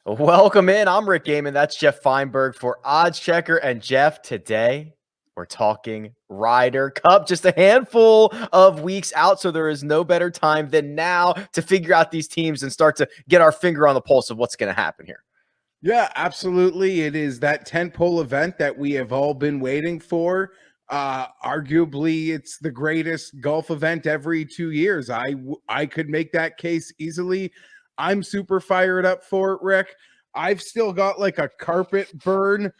Welcome in. I'm Rick Gehman. That's Geoff Fienberg for Odds Checker. And Geoff, today we're talking Ryder Cup. Just a handful of weeks out, so there is no better time than now to figure out these teams and start to get our finger on the pulse of what's going to happen here. Yeah, absolutely. It is that tentpole event that we have all been waiting for. Arguably, it's the greatest golf event every 2 years. I could make that case easily. I'm super fired up for it, Rick. I've still got like a carpet burn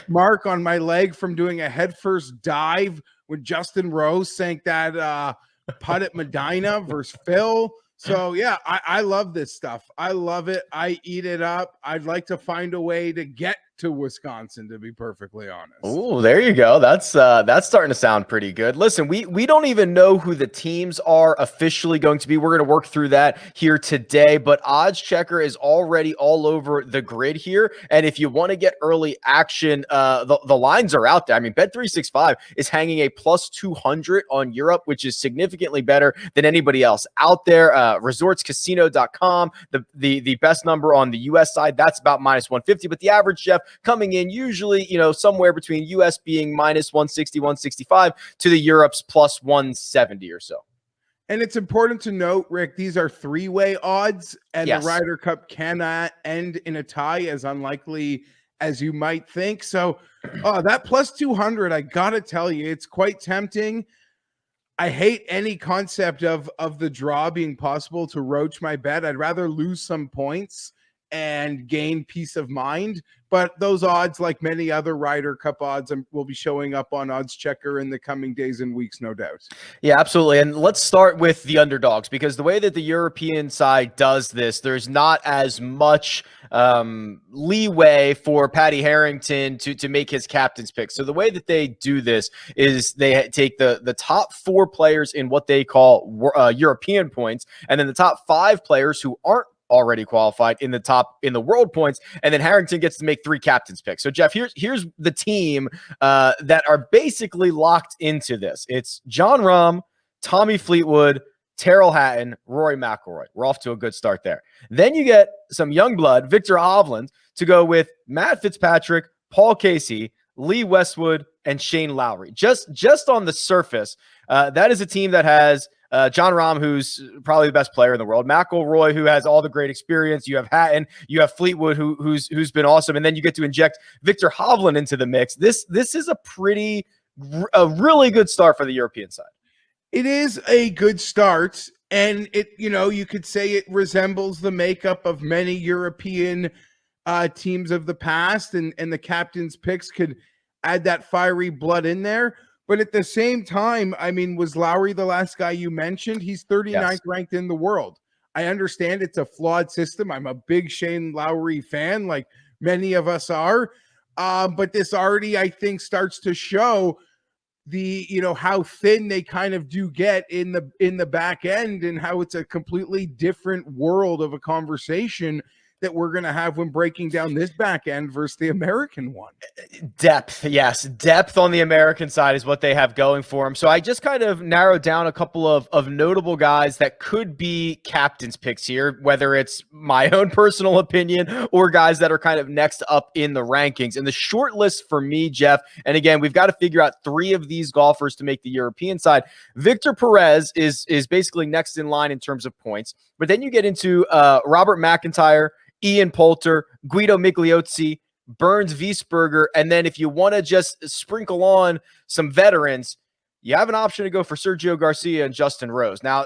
mark on my leg from doing a headfirst dive when Justin Rose sank that putt at Medina versus Phil. So, yeah, I love this stuff. I love it. I eat it up. I'd like to find a way to get to Wisconsin, to be perfectly honest. Oh, there you go. That's starting to sound pretty good. Listen, we don't even know who the teams are officially going to be. We're going to work through that here today, but Odds Checker is already all over the grid here. And if you want to get early action, the lines are out there. I mean, Bet365 is hanging a plus 200 on Europe, which is significantly better than anybody else out there. Resortscasino.com, the best number on the US side, that's about minus 150, but the average, Geoff, coming in usually, somewhere between US being minus 160, 165 to the Europe's plus 170 or so. And it's important to note, Rick, these are three-way odds, and Yes. The Ryder Cup cannot end in a tie, as unlikely as you might think. So that plus 200, I got to tell you, it's quite tempting. I hate any concept of the draw being possible to roach my bet. I'd rather lose some points and gain peace of mind. But those odds, like many other Ryder Cup odds, will be showing up on Odds Checker in the coming days and weeks, no doubt. Yeah, absolutely. And let's start with the underdogs, because the way that the European side does this, there's not as much leeway for Patty Harrington to make his captain's pick. So the way that they do this is they take the top 4 players in what they call European points, and then the top 5 players who aren't already qualified in the world points, and then Harrington gets to make 3 captains picks. So Geoff, here's the team that are basically locked into this. It's Jon Rahm, Tommy Fleetwood, Tyrrell Hatton, Rory McIlroy. We're off to a good start there. Then you get some young blood, Victor Hovland, to go with Matt Fitzpatrick, Paul Casey, Lee Westwood, and Shane Lowry. Just on the surface, that is a team that has Jon Rahm, who's probably the best player in the world, McIlroy, who has all the great experience. You have Hatton, you have Fleetwood, who's been awesome, and then you get to inject Victor Hovland into the mix. This is a really good start for the European side. It is a good start, and you could say it resembles the makeup of many European teams of the past, and the captain's picks could add that fiery blood in there. But at the same time, I mean, was Lowry the last guy you mentioned? He's 39th ranked in the world. I understand it's a flawed system. I'm a big Shane Lowry fan, like many of us are. But this already, I think, starts to show how thin they kind of do get in the back end, and how it's a completely different world of a conversation that we're going to have when breaking down this back end versus the American one. Depth, yes. Depth on the American side is what they have going for them. So I just kind of narrowed down a couple of notable guys that could be captain's picks here, whether it's my own personal opinion or guys that are kind of next up in the rankings. And the short list for me, Geoff, and again, we've got to figure out 3 of these golfers to make the European side. Victor Perez is basically next in line in terms of points. But then you get into Robert McIntyre, Ian Poulter, Guido Migliozzi, Burns Wiesberger, and then if you want to just sprinkle on some veterans, you have an option to go for Sergio Garcia and Justin Rose. Now,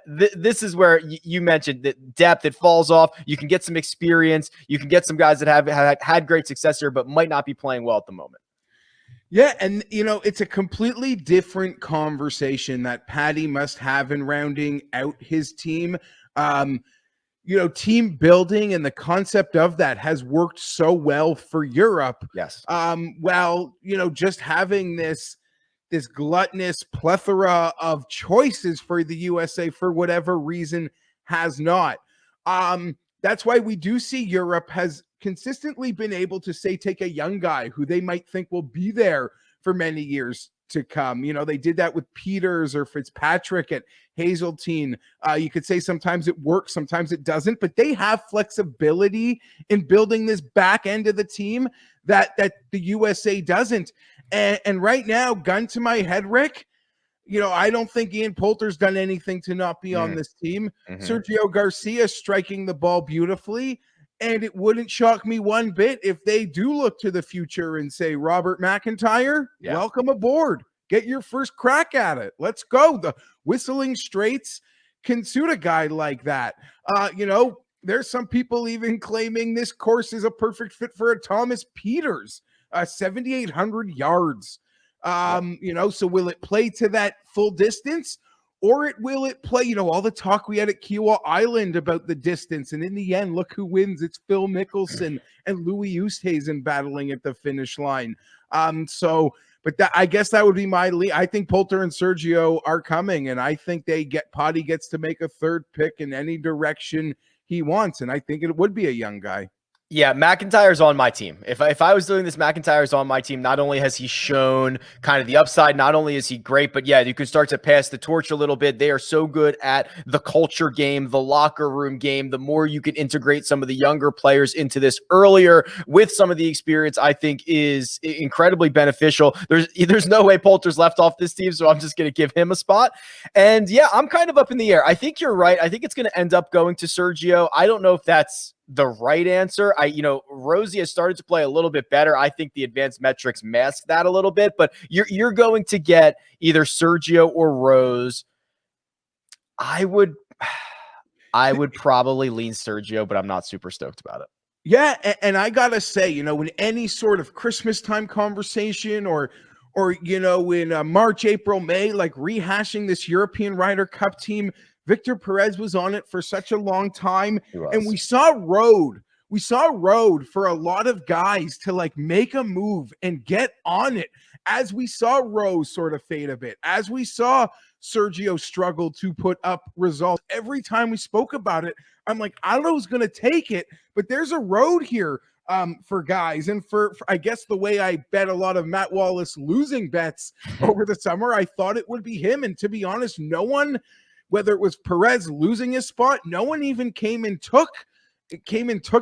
this is where you mentioned that depth, it falls off. You can get some experience. You can get some guys that have had great success here, but might not be playing well at the moment. Yeah, and it's a completely different conversation that Patty must have in rounding out his team. Team building and the concept of that has worked so well for Europe. Yes. Just having this gluttonous plethora of choices for the USA for whatever reason has not. That's why we do see Europe has consistently been able to take a young guy who they might think will be there for many years to come. You know, they did that with Peters or Fitzpatrick at Hazeltine. You could say sometimes it works, sometimes it doesn't, but they have flexibility in building this back end of the team that the USA doesn't. And right now, gun to my head, Rick, you know, I don't think Ian Poulter's done anything to not be on this team. Sergio Garcia striking the ball beautifully. And it wouldn't shock me one bit if they do look to the future and say, Robert McIntyre, welcome aboard. Get your first crack at it. Let's go. The Whistling Straits can suit a guy like that. You know, there's some people even claiming this course is a perfect fit for a Thomas Peters, 7,800 yards. You know, so will it play to that full distance, or will it play, you know, all the talk we had at Kiowa Island about the distance, and in the end, look who wins. It's Phil Mickelson and Louis Oosthuizen battling at the finish line. But I guess that would be my lead. I think Poulter and Sergio are coming, and I think Potty gets to make a third pick in any direction he wants, and I think it would be a young guy. Yeah, McIntyre's on my team. If I was doing this, McIntyre's on my team. Not only has he shown kind of the upside, not only is he great, but yeah, you can start to pass the torch a little bit. They are so good at the culture game, the locker room game. The more you can integrate some of the younger players into this earlier with some of the experience, I think is incredibly beneficial. There's no way Poulter's left off this team, so I'm just going to give him a spot. And yeah, I'm kind of up in the air. I think you're right. I think it's going to end up going to Sergio. I don't know if that's the right answer. Rosie has started to play a little bit better. I think the advanced metrics mask that a little bit, but you're going to get either Sergio or Rose. I would probably lean Sergio, but I'm not super stoked about it. Yeah, and I gotta say, you know, in any sort of Christmas time conversation or you know, in March, April, May, like rehashing this European Ryder Cup team, Victor Perez was on it for such a long time, and we saw road for a lot of guys to like make a move and get on it, as we saw Rose sort of fade a bit, as we saw Sergio struggle to put up results. Every time we spoke about it, I'm like, I don't know who's going to take it, but there's a road here for guys. And for I guess the way I bet a lot of Matt Wallace losing bets over the summer, I thought it would be him. And to be honest, no one, whether it was Perez losing his spot, no one even came and took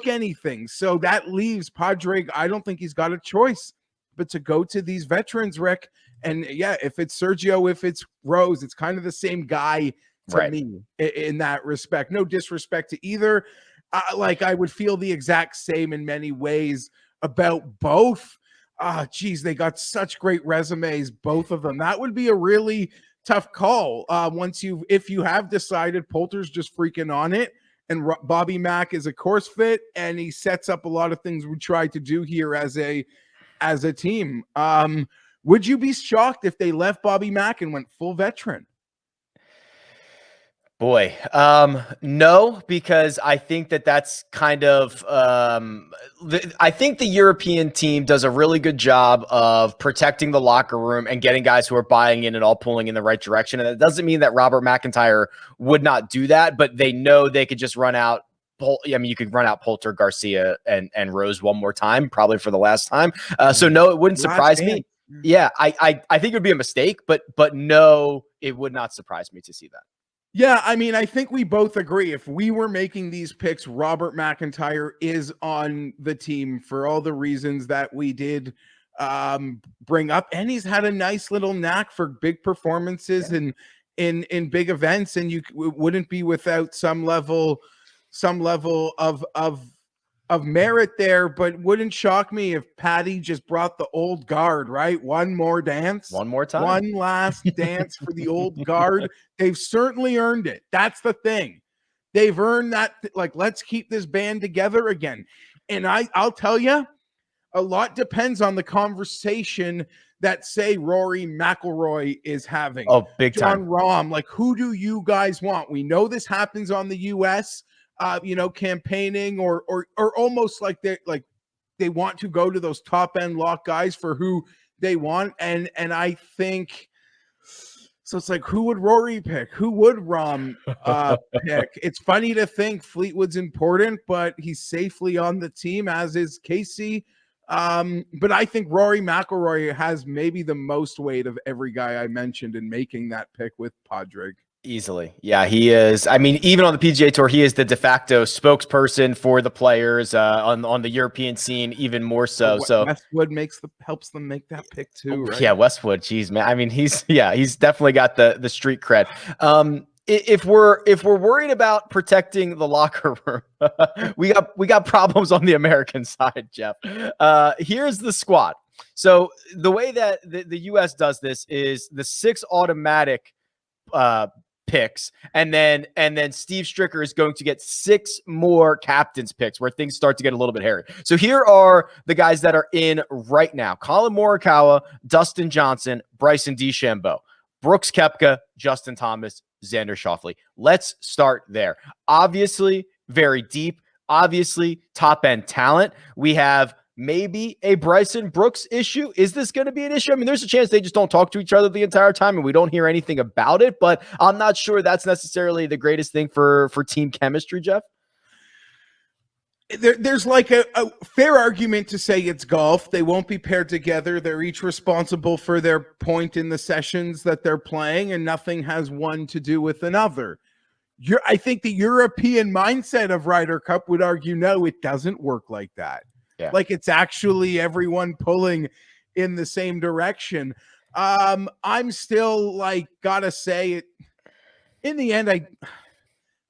anything. So that leaves Padre. I don't think he's got a choice but to go to these veterans, Rick. And yeah, if it's Sergio, if it's Rose, it's kind of the same guy to me in that respect. No disrespect to either. Like I would feel the exact same in many ways about both. Geez, they got such great resumes, both of them. That would be a really tough call. If you have decided Poulter's just freaking on it, and Bobby Mack is a course fit, and he sets up a lot of things we tried to do here as a team. Would you be shocked if they left Bobby Mack and went full veteran? Boy, no, because I think that's kind of, I think the European team does a really good job of protecting the locker room and getting guys who are buying in and all pulling in the right direction. And that doesn't mean that Robert McIntyre would not do that, but they know they could just run out. I mean, you could run out Poulter, Garcia, and Rose one more time, probably for the last time. So no, it wouldn't surprise me. Yeah, I think it would be a mistake, but no, it would not surprise me to see that. Yeah, I mean, I think we both agree. If we were making these picks, Robert McIntyre is on the team for all the reasons that we did bring up. And he's had a nice little knack for big performances and in big events. And you wouldn't be without some level of merit there, but wouldn't shock me if Patty just brought the old guard, right? One more dance. One more time. One last dance for the old guard. They've certainly earned it. That's the thing. They've earned that. Like, let's keep this band together again. And I'll tell you, a lot depends on the conversation that, say, Rory McIlroy is having. Oh, big time. Jon Rahm, like, who do you guys want? We know this happens on the U.S., campaigning or almost like they want to go to those top end lock guys for who they want. And I think so. It's like, who would Rory pick? Who would Rahm pick? It's funny to think Fleetwood's important, but he's safely on the team, as is Casey. But I think Rory McIlroy has maybe the most weight of every guy I mentioned in making that pick with Padraig. Easily. Yeah, he is. I mean, even on the PGA Tour, he is the de facto spokesperson for the players on the European scene, even more so. So Westwood helps them make that pick too, right? yeah, Westwood, geez, man. I mean, he's definitely got the street cred. If we're worried about protecting the locker room, we got problems on the American side, Geoff. Here's the squad. So the way that the US does this is the 6 automatic picks, and then Steve Stricker is going to get 6 more captains picks, where things start to get a little bit hairy. So here are the guys that are in right now: Colin Morikawa, Dustin Johnson, Bryson DeChambeau, Brooks Koepka, Justin Thomas, Xander Schauffele. Let's start there. Obviously, very deep. Obviously, top end talent. We have maybe a Bryson Brooks issue. Is this going to be an issue? I mean, there's a chance they just don't talk to each other the entire time and we don't hear anything about it, but I'm not sure that's necessarily the greatest thing for team chemistry, Geoff. There's like a fair argument to say it's golf. They won't be paired together. They're each responsible for their point in the sessions that they're playing, and nothing has one to do with another. I think the European mindset of Ryder Cup would argue, no, it doesn't work like that. Yeah. Like it's actually everyone pulling in the same direction. I'm still like, gotta say it in the end.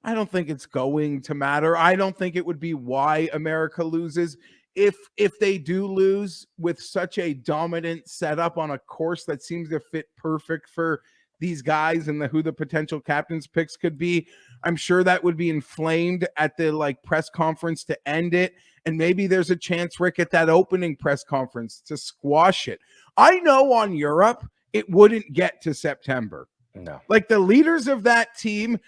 I don't think it's going to matter. I don't think it would be why America loses. If they do lose with such a dominant setup on a course that seems to fit perfect for these guys and who the potential captains picks could be, I'm sure that would be inflamed at the like press conference to end it. And maybe there's a chance, Rick, at that opening press conference to squash it. I know on Europe, it wouldn't get to September. No. Like the leaders of that team,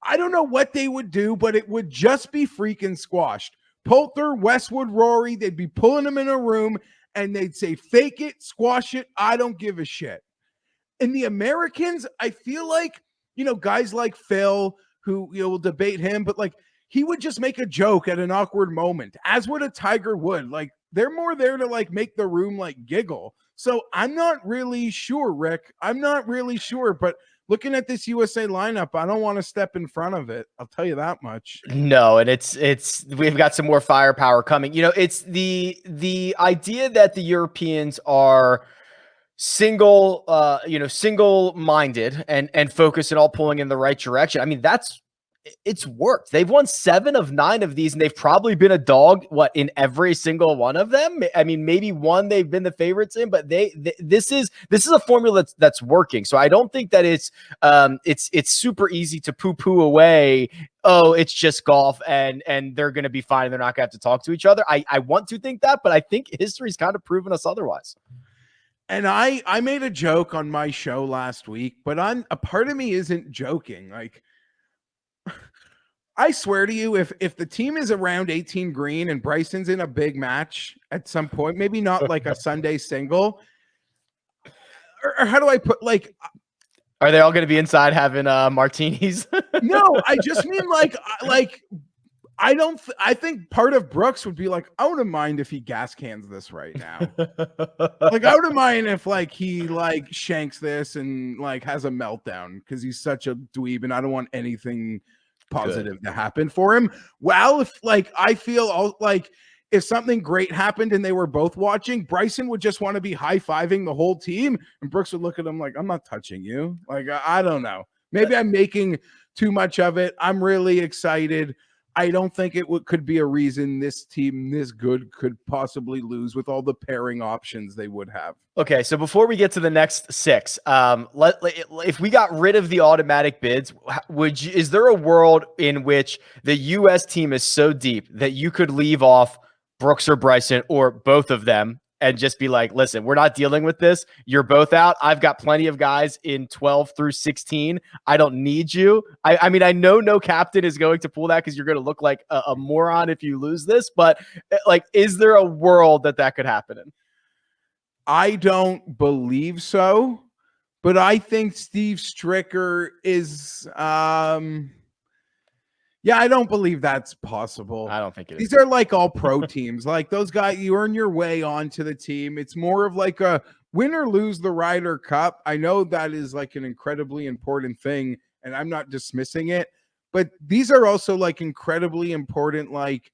I don't know what they would do, but it would just be freaking squashed. Poulter, Westwood, Rory, they'd be pulling them in a room and they'd say, fake it, squash it. I don't give a shit. And the Americans, I feel like, guys like Phil, who will debate him, but like he would just make a joke at an awkward moment, as would a Tiger Wood. Like they're more there to like make the room like giggle. So I'm not really sure, Rick. I'm not really sure, but looking at this USA lineup, I don't want to step in front of it. I'll tell you that much. No, and it's we've got some more firepower coming. It's the idea that the Europeans are single-minded and focused and all pulling in the right direction. I mean, it's worked. They've won 7 of 9 of these, and they've probably been a dog in every single one of them. I mean, maybe one they've been the favorites in, but this is a formula that's working. So I don't think that it's super easy to poo-poo away. Oh, it's just golf and they're going to be fine. They're not going to have to talk to each other. I want to think that, but I think history's kind of proven us otherwise. And I made a joke on my show last week, but a part of me isn't joking. Like, I swear to you, if the team is around 18 green and Bryson's in a big match at some point, maybe not like a Sunday single, or how do I put like, are they all going to be inside having martinis? No, I just mean like I think part of Brooks would be like, I wouldn't mind if he gas cans this right now. Like, I wouldn't mind if like he like shanks this and like has a meltdown because he's such a dweeb and I don't want anything positive to happen for him. Well, if like I feel like if something great happened and they were both watching, Bryson would just want to be high-fiving the whole team and Brooks would look at him like, I'm not touching you. Like, I don't know. Maybe I'm making too much of it. I'm really excited. I don't think it could be a reason this team this good could possibly lose with all the pairing options they would have. Okay, so before we get to the next 6, if we got rid of the automatic bids, is there a world in which the U.S. team is so deep that you could leave off Brooks or Bryson or both of them and just be like, listen, we're not dealing with this. You're both out. I've got plenty of guys in 12 through 16. I don't need you. I mean, I know no captain is going to pull that because you're going to look like a moron if you lose this. But like, is there a world that could happen in? I don't believe so. But I think Steve Stricker is, Yeah, I don't believe that's possible. I don't think it is. These are like all pro teams. Like those guys, you earn your way onto the team. It's more of like a win or lose the Ryder Cup. I know that is like an incredibly important thing, and I'm not dismissing it. But these are also like incredibly important, like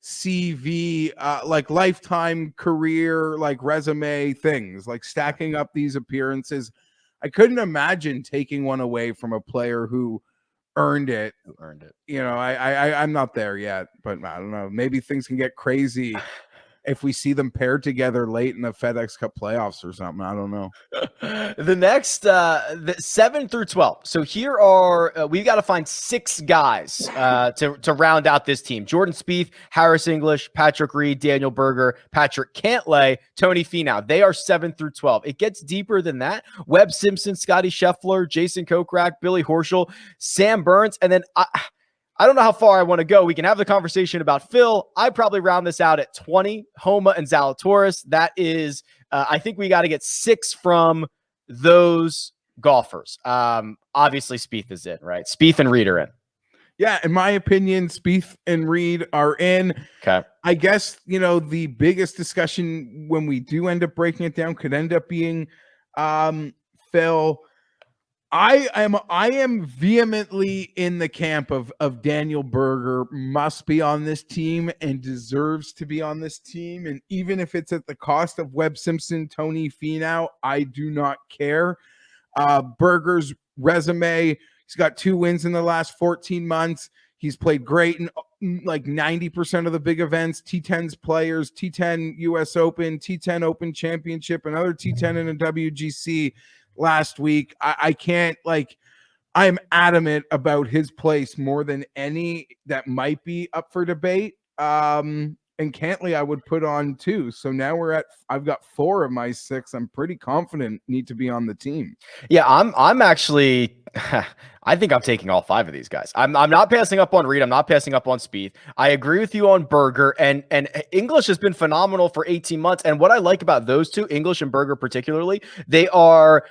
CV, like lifetime career, like resume things, like stacking up these appearances. I couldn't imagine taking one away from a player who earned it. Who earned it? You know, I'm not there yet, but I don't know. Maybe things can get crazy if we see them paired together late in the FedEx Cup playoffs or something. I don't know. The next, the 7 through 12. So here are we've got to find 6 guys to round out this team: Jordan Spieth, Harris English, Patrick Reed, Daniel Berger, Patrick Cantlay, Tony Finau. They are 7 through 12. It gets deeper than that: Webb Simpson, Scotty Scheffler, Jason Kokrak, Billy Horschel, Sam Burns, and then I don't know how far I want to go. We can have the conversation about Phil. I'd probably round this out at 20. Homa and Zalatoris. That is, I think we got to get 6 from those golfers. Obviously, Spieth is in, right? Spieth and Reed are in. Yeah, in my opinion, Spieth and Reed are in. Okay. I guess, you know, the biggest discussion when we do end up breaking it down could end up being Phil. I am vehemently in the camp of Daniel Berger must be on this team and deserves to be on this team. And even if it's at the cost of Webb Simpson, Tony Finau, I do not care. Berger's resume, he's got 2 wins in the last 14 months. He's played great in like 90% of the big events, T10's players, T10 US Open, T10 Open Championship, another T10 in a WGC last week. I can't, like, I'm adamant about his place more than any that might be up for debate. And Cantlay I would put on too. So now I've got 4 of my 6 I'm pretty confident need to be on the team. Yeah, I'm actually I think I'm taking all 5 of these guys. I'm not passing up on Reed. I'm not passing up on Spieth. I agree with you on Berger, and English has been phenomenal for 18 months. And what I like about those two, English and Berger particularly, they are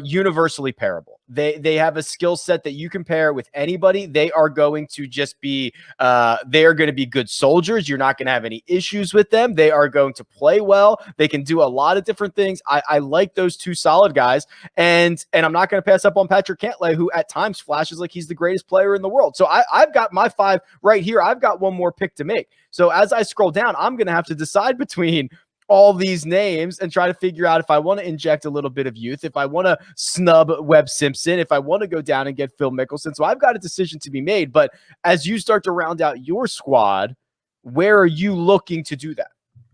universally pairable. They have a skill set that you can pair with anybody. They are going to just be they are going to be good soldiers. You're not going to have any issues with them. They are going to play well. They can do a lot of different things. I like those 2 solid guys, and I'm not going to pass up on Patrick Cantlay, who at times flashes like he's the greatest player in the world. So I've got my 5 right here. I've got one more pick to make. So as I scroll down, I'm going to have to decide between all these names and try to figure out if I want to inject a little bit of youth, if I want to snub Webb Simpson, if I want to go down and get Phil Mickelson. So I've got a decision to be made. But as you start to round out your squad, where are you looking to do that?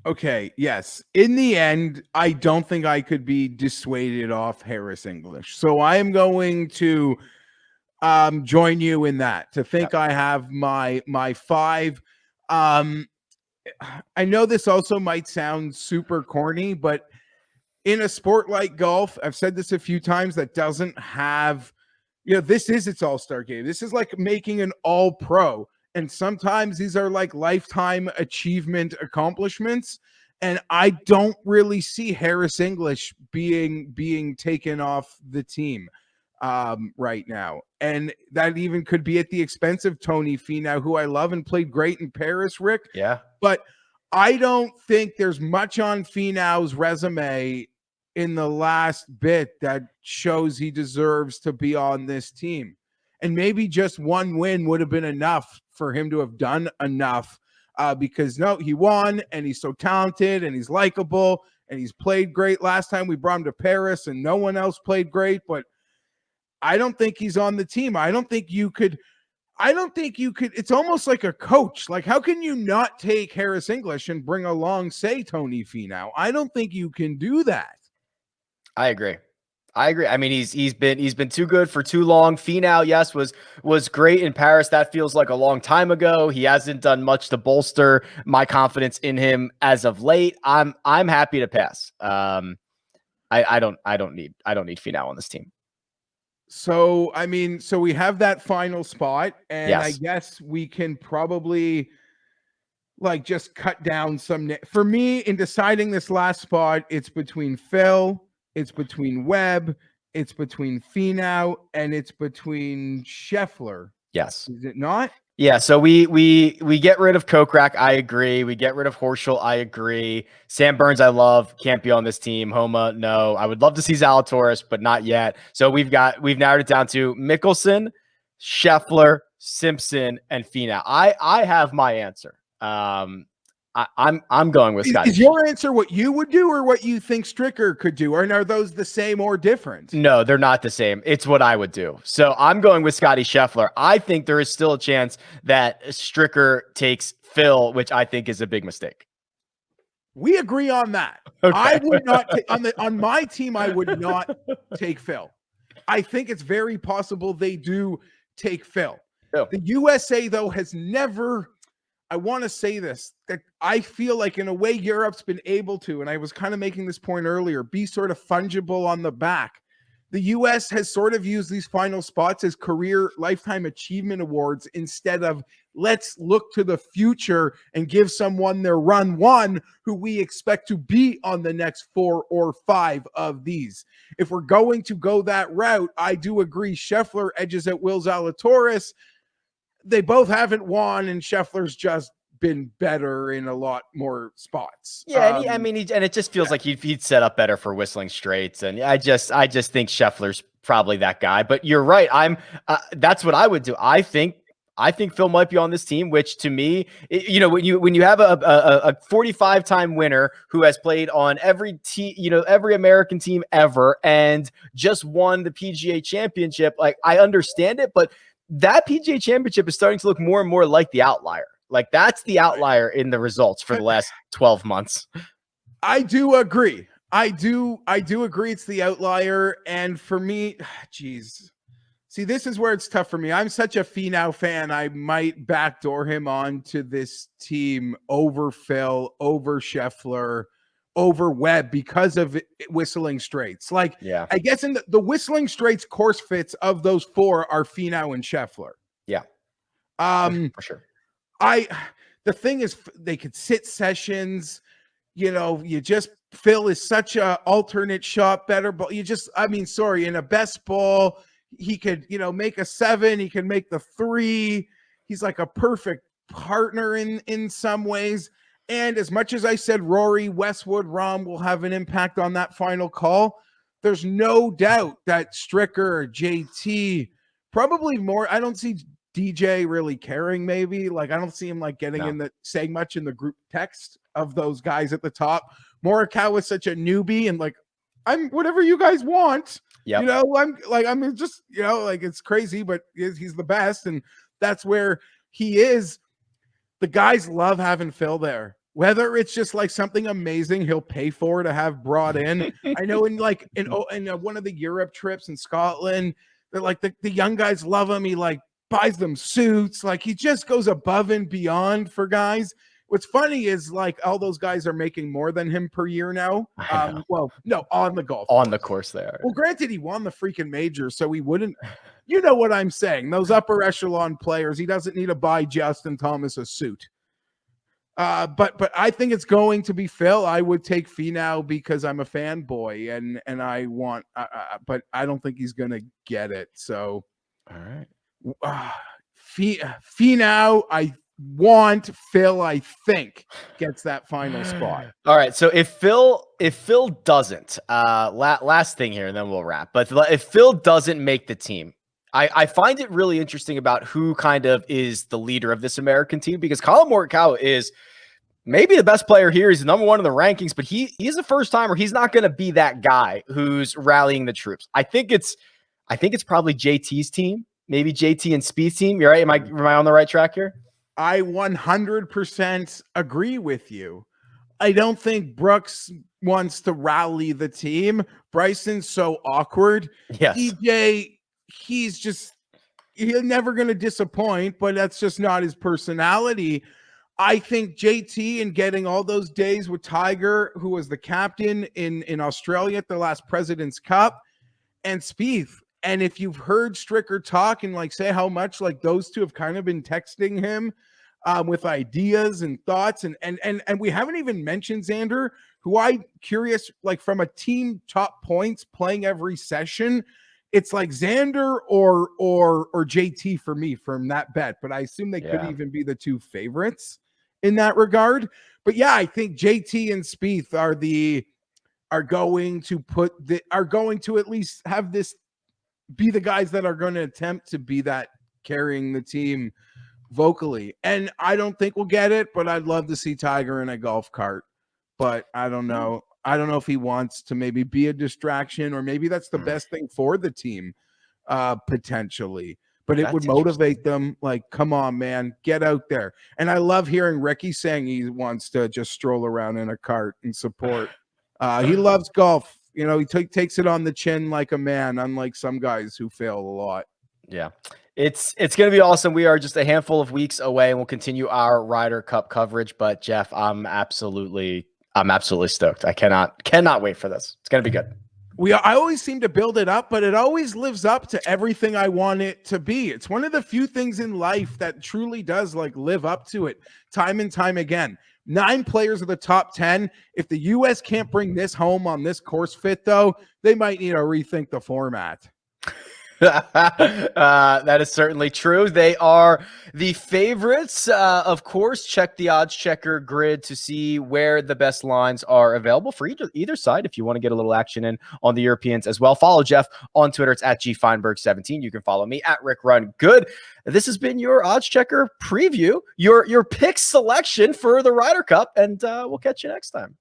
Okay, yes. In the end, I don't think I could be dissuaded off Harris English. So I am going to join you in that, to think I have my 5. I know this also might sound super corny, but in a sport like golf, I've said this a few times, that doesn't have, you know, this is its all-star game. This is like making an all-pro. And sometimes these are like lifetime achievement accomplishments. And I don't really see Harris English being taken off the team right now. And that even could be at the expense of Tony Finau, who I love and played great in Paris, Rick. Yeah. But I don't think there's much on Finau's resume in the last bit that shows he deserves to be on this team. And maybe just 1 win would have been enough for him to have done enough, because no, he won, and he's so talented, and he's likable, and he's played great. Last time we brought him to Paris and no one else played great, but I don't think he's on the team. I don't think you could. It's almost like a coach. Like, how can you not take Harris English and bring along, say, Tony Finau? I don't think you can do that. I agree. I mean, he's been too good for too long. Finau, yes, was great in Paris. That feels like a long time ago. He hasn't done much to bolster my confidence in him as of late. I'm happy to pass. I don't need Finau on this team. So, I mean, so we have that final spot, and Yes. I guess we can probably like just cut down some. For me, in deciding this last spot, it's between Phil, it's between Webb, it's between Finau, and it's between Scheffler. Yes. Is it not? Yeah, so we get rid of Kokrak, I agree. We get rid of Horschel, I agree. Sam Burns, I love, can't be on this team. Homa, no. I would love to see Zalatoris, but not yet. So we've narrowed it down to Mickelson, Scheffler, Simpson, and Finau. I have my answer. I'm going with Scotty. Is your answer what you would do or what you think Stricker could do? Or are those the same or different? No, they're not the same. It's what I would do. So I'm going with Scotty Scheffler. I think there is still a chance that Stricker takes Phil, which I think is a big mistake. We agree on that. Okay. I would not on my team. I would not take Phil. I think it's very possible they do take Phil. Oh. The USA though has never. I want to say this, that I feel like in a way Europe's been able to, and I was kind of making this point earlier, be sort of fungible on the back. The US has sort of used these final spots as career lifetime achievement awards instead of let's look to the future and give someone their run one who we expect to be on the next 4 or 5 of these. If we're going to go that route, I do agree Scheffler edges at Will Zalatoris. They both haven't won, and Scheffler's just been better in a lot more spots. Yeah, and and it just feels like he'd set up better for Whistling Straits, and I just think Scheffler's probably that guy. But you're right. That's what I would do. I think Phil might be on this team, which to me, when you have a 45-time winner who has played on every team, every American team ever, and just won the PGA Championship, like I understand it, but that PGA Championship is starting to look more and more like the outlier. Like that's the outlier in the results for the last 12 months. I do agree. I do agree it's the outlier. And for me, geez. See, this is where it's tough for me. I'm such a Finau fan. I might backdoor him onto this team over Phil, over Scheffler, over Webb because of Whistling Straits. Like, yeah. I guess in the Whistling Straits course fits of those 4 are Finau and Scheffler. Yeah. For sure. The thing is they could sit sessions, Phil is such a alternate shot better, but in a best ball, he could, make a 7, he can make the 3. He's like a perfect partner in some ways. And as much as I said Rory, Westwood, Rahm will have an impact on that final call, there's no doubt that Stricker, JT, probably more. I don't see DJ really caring, maybe. Like, I don't see him like getting saying much in the group text of those guys at the top. Morikawa is such a newbie and like, I'm whatever you guys want. Yep. I'm just, it's crazy, but he's the best. And that's where he is. The guys love having Phil there. Whether it's just like something amazing he'll pay for to have brought in. I know in one of the Europe trips in Scotland, they're like the young guys love him. He like buys them suits. Like he just goes above and beyond for guys. What's funny is like all those guys are making more than him per year now. Well, no, on the golf on course. The course there. Well, granted, he won the freaking major, so he wouldn't. You know what I'm saying? Those upper echelon players, he doesn't need to buy Justin Thomas a suit. But I think it's going to be Phil. I would take Finau because I'm a fanboy and I want, but I don't think he's going to get it. So, all right, Finau, I want Phil. I think gets that final spot. All right. So if Phil doesn't, last thing here, and then we'll wrap. But if Phil doesn't make the team, I find it really interesting about who kind of is the leader of this American team, because Collin Morikawa is maybe the best player here. He's the number 1 in the rankings, but he's a first timer. He's not going to be that guy who's rallying the troops. I think it's probably JT's team, maybe JT and Spieth's team. You're right. Am I on the right track here? I 100% agree with you. I don't think Brooks wants to rally the team. Bryson's so awkward. Yes. DJ, he's never going to disappoint, but that's just not his personality. I think JT and getting all those days with Tiger, who was the captain in Australia at the last President's Cup, and Spieth. And if you've heard Stricker talk and like say how much like those two have kind of been texting him with ideas and thoughts, and we haven't even mentioned Xander, who I'm curious, like from a team top points playing every session, it's like Xander or JT for me from that bet, but I assume they could even be the two favorites in that regard. But yeah, I think JT and Spieth are going to at least have this be the guys that are going to attempt to be that carrying the team vocally. And I don't think we'll get it, but I'd love to see Tiger in a golf cart. But I don't know. I don't know if he wants to maybe be a distraction, or maybe that's the best thing for the team, potentially. But it would motivate them. Like, come on, man, get out there. And I love hearing Ricky saying he wants to just stroll around in a cart and support. He loves golf. You know, he takes it on the chin like a man, unlike some guys who fail a lot. Yeah. It's going to be awesome. We are just a handful of weeks away, and we'll continue our Ryder Cup coverage. But Geoff, I'm absolutely stoked. I cannot wait for this. It's going to be good. I always seem to build it up, but it always lives up to everything I want it to be. It's one of the few things in life that truly does like live up to it time and time again. 9 players of the top 10. If the U.S. can't bring this home on this course fit, though, they might need to rethink the format. That is certainly true. They are the favorites. Of course, check the odds checker grid to see where the best lines are available for either side. If you want to get a little action in on the Europeans as well, follow Geoff on Twitter. It's at Fienberg17. You can follow me at Rick Run Good. This has been your odds checker preview, your pick selection for the Ryder Cup, and we'll catch you next time.